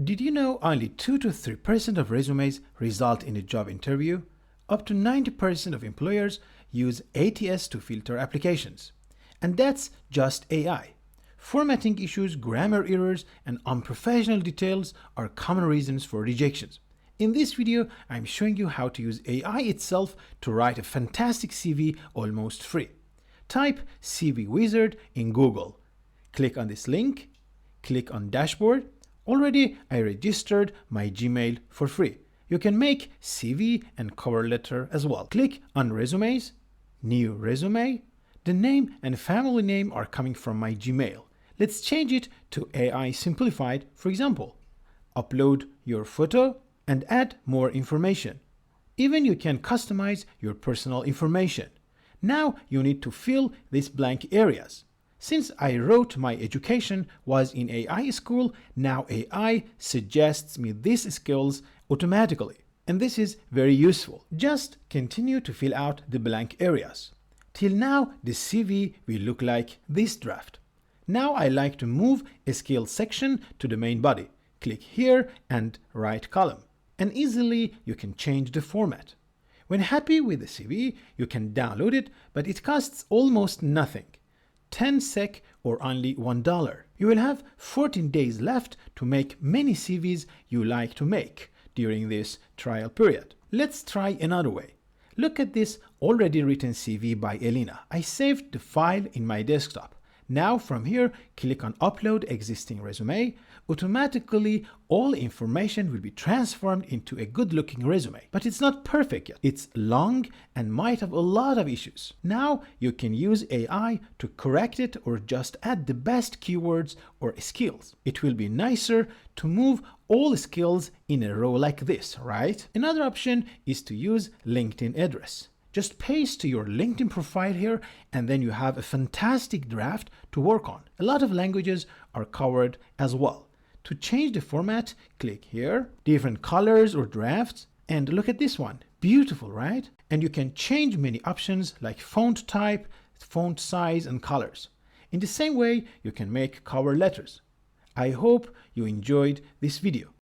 Did you know only 2 to 3% of resumes result in a job interview? Up to 90% of employers use ATS to filter applications. And that's just AI. Formatting issues, grammar errors, and unprofessional details are common reasons for rejections. In this video, I'm showing you how to use AI itself to write a fantastic CV almost free. Type CV Wizard in Google. Click on this link, click on Dashboard. Already, I registered my Gmail for free. You can make CV and cover letter as well. Click on Resumes, New Resume. The name and family name are coming from my Gmail. Let's change it to AI Simplified, for example. Upload your photo and add more information. Even you can customize your personal information. Now you need to fill these blank areas. Since I wrote my education was in AI school, now AI suggests me these skills automatically. And this is very useful. Just continue to fill out the blank areas. Till now, the CV will look like this draft. Now I like to move a skill section to the main body. Click here and right column. And easily you can change the format. When happy with the CV, you can download it, but it costs almost nothing. 10 SEK or only $1. You will have 14 days left to make many CVs you like to make during this trial period. Let's try another way. Look at this already written CV by Elena. I saved the file in my desktop. Now from here, click on Upload Existing Resume. Automatically, all information will be transformed into a good-looking resume. But it's not perfect yet. It's long and might have a lot of issues. Now you can use AI to correct it or just add the best keywords or skills. It will be nicer to move all skills in a row like this, right? Another option is to use LinkedIn address. Just paste your LinkedIn profile here and then you have a fantastic draft to work on. A lot of languages are covered as well. To change the format, click here, different colors or drafts, and look at this one. Beautiful, right? And you can change many options like font type, font size, and colors. In the same way, you can make cover letters. I hope you enjoyed this video.